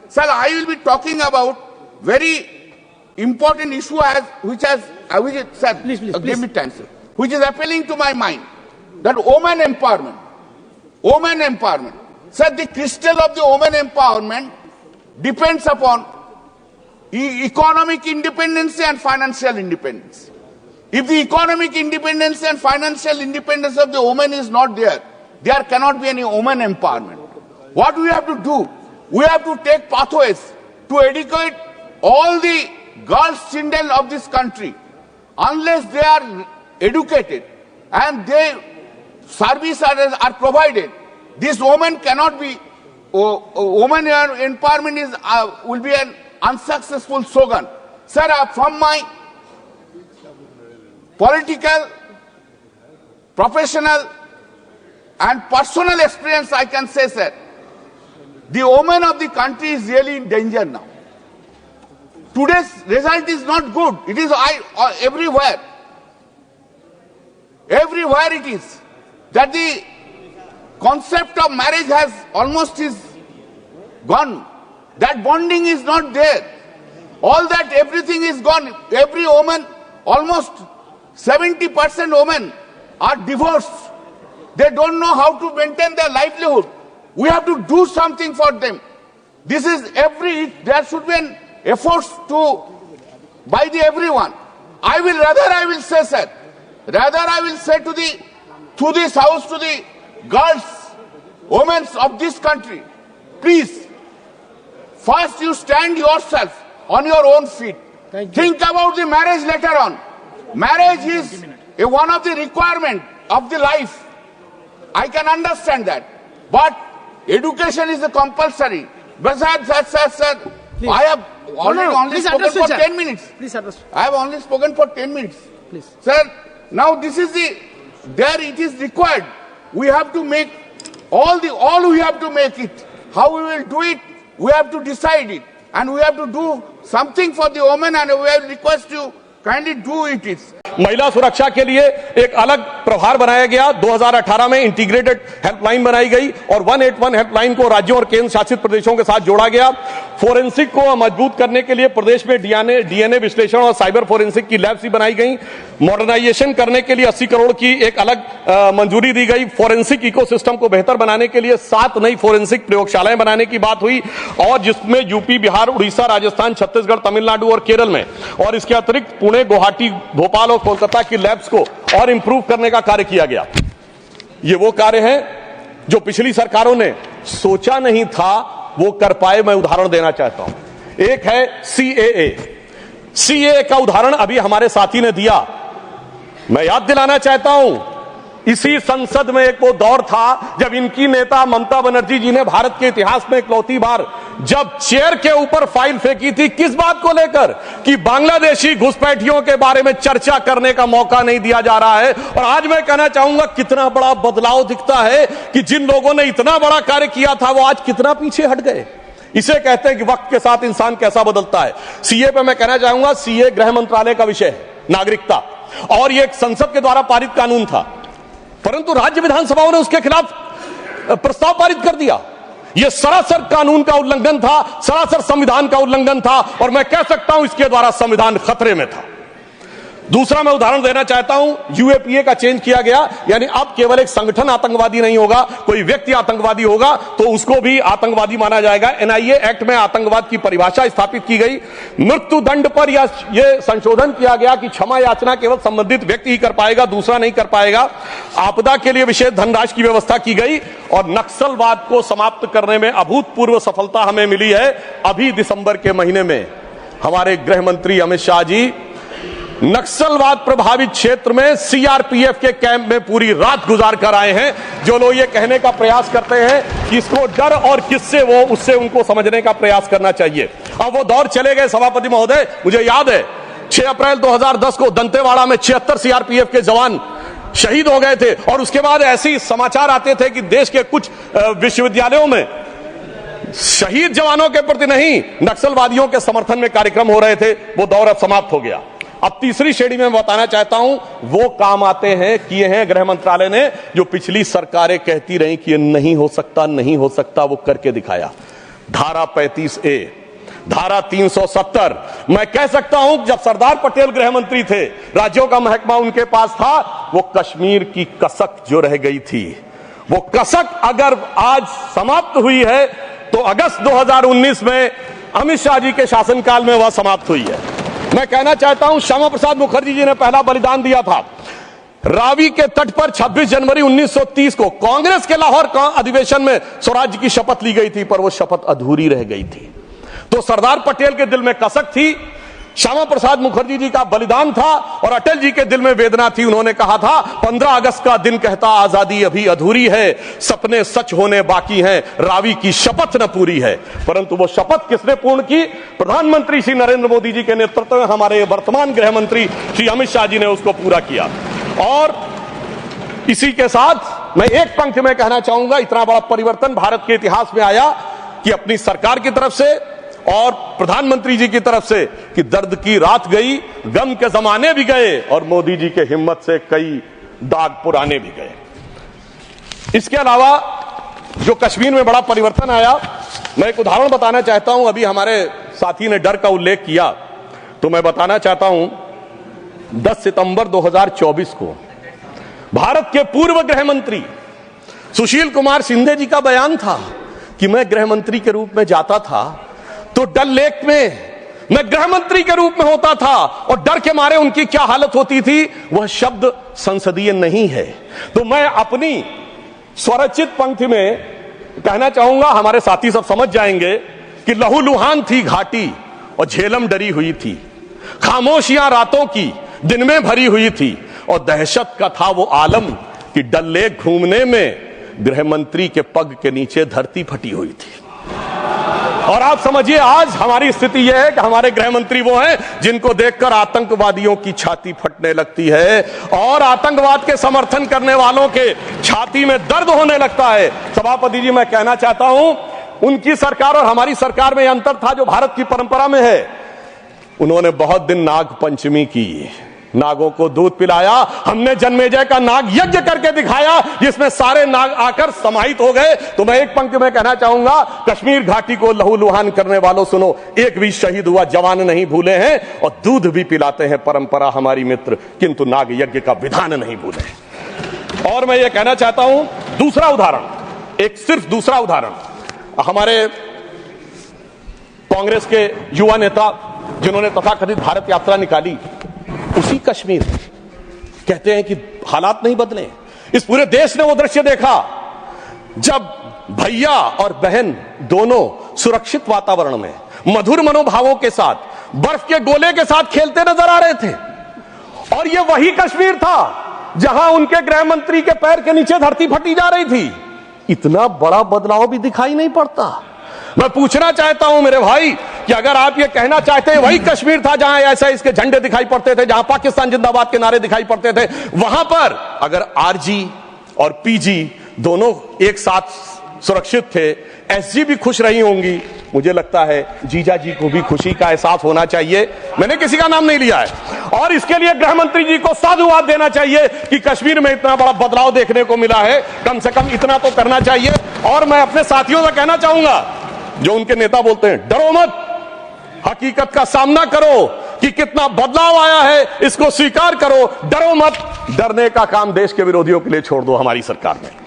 Sir, I will be talking about very important issue sir, please, give me time, sir, which is appealing to my mind, that women empowerment. Women empowerment. Sir, the crystal of the women empowerment depends upon economic independence and financial independence. If the economic independence and financial independence of the woman is not there, there cannot be any woman empowerment. What we have to do? We have to take pathways to educate all the girls, children of this country. Unless they are educated and their services are provided, this woman cannot be, woman empowerment will be an unsuccessful slogan. Sir, from my political, professional and personal experience, I can say, sir, the woman of the country is really in danger now. Today's result is not good. It is everywhere. Everywhere it is. That the concept of marriage has almost is gone. That bonding is not there. All that, everything is gone. Every woman, almost 70% women are divorced. They don't know how to maintain their livelihood. We have to do something for them. This is there should be an effort by everyone. I will say, sir, rather I will say to this house, to the girls, women of this country, please, first you stand yourself on your own feet. Think about the marriage later on. Marriage is one of the requirements of the life. I can understand that. But education is a compulsory. Besides that, sir, please. I have only spoken for 10 minutes. Please address. I have only spoken for 10 minutes. Please. Sir, now this is there it is required. We have to make all we have to make it. How we will do it, we have to decide it. And we have to do something for the women, and we will request you kindly do it. महिला सुरक्षा के लिए एक अलग प्रभार बनाया गया। 2018 में इंटीग्रेटेड हेल्पलाइन बनाई गई और 181 हेल्पलाइन को राज्यों और केंद्र शासित प्रदेशों के साथ जोड़ा गया। फोरेंसिक को मजबूत करने के लिए प्रदेश में डीएनए विश्लेषण और साइबर फोरेंसिक की लैब्स बनाई गई। मॉडर्नाइजेशन करने के लिए 80 करोड़ की एक अलग मंजूरी दी गई। फोरेंसिक इकोसिस्टम को बेहतर बनाने के लिए 7 नई फोरेंसिक प्रयोगशालाएं बनाने की बात हुई, और जिसमें यूपी, बिहार, उड़ीसा, राजस्थान, छत्तीसगढ़, तमिलनाडु और केरल में, और इसके अतिरिक्त पुणे, गुवाहाटी, भोपाल और कोलकाता की लैब्स को और इंप्रूव करने का कार्य किया गया। ये वो कार्य है जो पिछली सरकारों ने सोचा नहीं था वो कर पाए। मैं उदाहरण देना चाहता हूं। एक है सीएए का उदाहरण अभी हमारे साथी ने दिया। मैं याद दिलाना चाहता हूं, इसी संसद में एक वो दौर था जब इनकी नेता ममता बनर्जी जी ने भारत के इतिहास में इकलौती बार जब चेयर के ऊपर फाइल फेंकी थी, किस बात को लेकर कि बांग्लादेशी घुसपैठियों के बारे में चर्चा करने का मौका नहीं दिया जा रहा है। और आज मैं कहना चाहूंगा कितना बड़ा बदलाव दिखता है कि जिन लोगों ने इतना बड़ा कार्य किया था वो आज कितना पीछे हट गए। इसे कहते हैं कि वक्त के साथ इंसान कैसा बदलता है। सीए पे मैं कहना चाहूंगा, सीए गृह मंत्रालय का विषय है, नागरिकता, और ये एक संसद के द्वारा पारित कानून था, परंतु राज्य विधानसभाओं ने उसके खिलाफ प्रस्ताव पारित कर दिया। यह सरासर कानून का उल्लंघन था, सरासर संविधान का उल्लंघन था, और मैं कह सकता हूं इसके द्वारा संविधान खतरे में था। दूसरा मैं उदाहरण देना चाहता हूं, यूएपीए का चेंज किया गया, यानी अब केवल एक संगठन आतंकवादी नहीं होगा, कोई व्यक्ति आतंकवादी होगा तो उसको भी आतंकवादी माना जाएगा। एनआईए एक्ट में आतंकवाद की परिभाषा स्थापित की गई। मृत्यु दंड पर यह संशोधन किया गया कि क्षमा याचना केवल संबंधित व्यक्ति ही कर पाएगा, दूसरा नहीं कर पाएगा। आपदा के लिए विशेष धनराशि की व्यवस्था की गई, और नक्सलवाद को समाप्त करने में अभूतपूर्व सफलता हमें मिली है। अभी दिसंबर के महीने में हमारे गृह मंत्री अमित शाह जी नक्सलवाद प्रभावित क्षेत्र में सीआरपीएफ के कैंप में पूरी रात गुजार कर आए हैं। जो लोग ये कहने का प्रयास करते हैं कि इसको डर और किससे वो, उससे उनको समझने का प्रयास करना चाहिए। अब वो दौर चले गए सभापति महोदय। मुझे याद है 6 अप्रैल 2010 को दंतेवाड़ा में 76 सीआरपीएफ के जवान शहीद हो गए थे, और उसके बाद ऐसे समाचार आते थे कि देश के कुछ विश्वविद्यालयों में शहीद जवानों के प्रति नहीं, नक्सलवादियों के समर्थन में कार्यक्रम हो रहे थे। वो दौर अब समाप्त हो गया। अब तीसरी श्रेणी में बताना चाहता हूं, वो काम आते हैं, किए हैं गृह मंत्रालय ने, जो पिछली सरकारें कहती रही कि ये नहीं हो सकता, नहीं हो सकता, वो करके दिखाया। धारा 35A, धारा 370। मैं कह सकता हूं जब सरदार पटेल गृह मंत्री थे, राज्यों का महकमा उनके पास था, वो कश्मीर की कसक जो रह गई थी, वो कसक अगर आज समाप्त हुई है तो अगस्त 2019 में अमित शाह जी के शासनकाल में वह समाप्त हुई है। मैं कहना चाहता हूं श्यामा प्रसाद मुखर्जी जी ने पहला बलिदान दिया था। रावी के तट पर 26 जनवरी 1930 को कांग्रेस के लाहौर अधिवेशन में स्वराज्य की शपथ ली गई थी, पर वो शपथ अधूरी रह गई थी। तो सरदार पटेल के दिल में कसक थी, श्यामा प्रसाद मुखर्जी जी का बलिदान था और अटल जी के दिल में वेदना थी। उन्होंने कहा था 15 अगस्त का दिन कहता आजादी अभी अधूरी है, सपने सच होने बाकी हैं, रावी की शपथ न पूरी है। परंतु वो शपथ किसने पूर्ण की? प्रधानमंत्री श्री नरेंद्र मोदी जी के नेतृत्व में हमारे वर्तमान गृह मंत्री श्री अमित शाह जी ने उसको पूरा किया। और इसी के साथ मैं एक पंक्ति में कहना चाहूंगा, इतना बड़ा परिवर्तन भारत के इतिहास में आया कि अपनी सरकार की तरफ से और प्रधानमंत्री जी की तरफ से कि दर्द की रात गई, गम के जमाने भी गए और मोदी जी के हिम्मत से कई दाग पुराने भी गए। इसके अलावा जो कश्मीर में बड़ा परिवर्तन आया, मैं एक उदाहरण बताना चाहता हूं। अभी हमारे साथी ने डर का उल्लेख किया, तो मैं बताना चाहता हूं 10 सितंबर 2024 को भारत के पूर्व गृह मंत्री सुशील कुमार शिंदे जी का बयान था कि मैं गृह मंत्री के रूप में जाता था तो डल लेक में मैं गृह मंत्री के रूप में होता था और डर के मारे उनकी क्या हालत होती थी, वह शब्द संसदीय नहीं है। तो मैं अपनी स्वरचित पंक्ति में कहना चाहूंगा, हमारे साथी सब समझ जाएंगे कि लहूलुहान थी घाटी और झेलम डरी हुई थी, खामोशियां रातों की दिन में भरी हुई थी और दहशत का था वो आलम कि डल लेक घूमने में गृह मंत्री के पग के नीचे धरती फटी हुई थी। और आप समझिए आज हमारी स्थिति यह है कि हमारे गृह मंत्री वो हैं जिनको देखकर आतंकवादियों की छाती फटने लगती है और आतंकवाद के समर्थन करने वालों के छाती में दर्द होने लगता है। सभापति जी, मैं कहना चाहता हूं उनकी सरकार और हमारी सरकार में अंतर था जो भारत की परंपरा में है। उन्होंने बहुत दिन नाग पंचमी की, नागों को दूध पिलाया, हमने जन्मेजय का नाग यज्ञ करके दिखाया जिसमें सारे नाग आकर समाहित हो गए। तो मैं एक पंक्ति में कहना चाहूंगा, कश्मीर घाटी को लहूलुहान करने वालों सुनो, एक भी शहीद हुआ जवान नहीं भूले हैं और दूध भी पिलाते हैं परंपरा हमारी मित्र, किंतु नाग यज्ञ का विधान नहीं भूले। और मैं ये कहना चाहता हूं दूसरा उदाहरण, एक सिर्फ दूसरा उदाहरण, हमारे कांग्रेस के युवा नेता जिन्होंने तथाकथित भारत यात्रा निकाली, उसी कश्मीर कहते हैं कि हालात नहीं बदले। इस पूरे देश ने वो दृश्य देखा जब भैया और बहन दोनों सुरक्षित वातावरण में मधुर मनोभावों के साथ बर्फ के गोले के साथ खेलते नजर आ रहे थे। और ये वही कश्मीर था जहां उनके गृह मंत्री के पैर के नीचे धरती फटी जा रही थी। इतना बड़ा बदलाव भी दिखाई नहीं पड़ता। मैं पूछना चाहता हूं मेरे भाई कि अगर आप ये कहना चाहते हैं वही कश्मीर था जहां ऐसा इसके झंडे दिखाई पड़ते थे, जहां पाकिस्तान जिंदाबाद के नारे दिखाई पड़ते थे, वहां पर अगर आरजी और पीजी दोनों एक साथ सुरक्षित थे, एसजी भी खुश रही होंगी, मुझे लगता है जीजा जी को भी खुशी का एहसास होना चाहिए। मैंने किसी का नाम नहीं लिया है। और इसके लिए गृह मंत्री जी को साधुवाद देना चाहिए कि कश्मीर में इतना बड़ा बदलाव देखने को मिला है, कम से कम इतना तो करना चाहिए। और मैं अपने साथियों से कहना चाहूंगा जो उनके नेता बोलते हैं डरो मत, हकीकत का सामना करो कि कितना बदलाव आया है, इसको स्वीकार करो, डरो मत। डरने का काम देश के विरोधियों के लिए छोड़ दो हमारी सरकार में।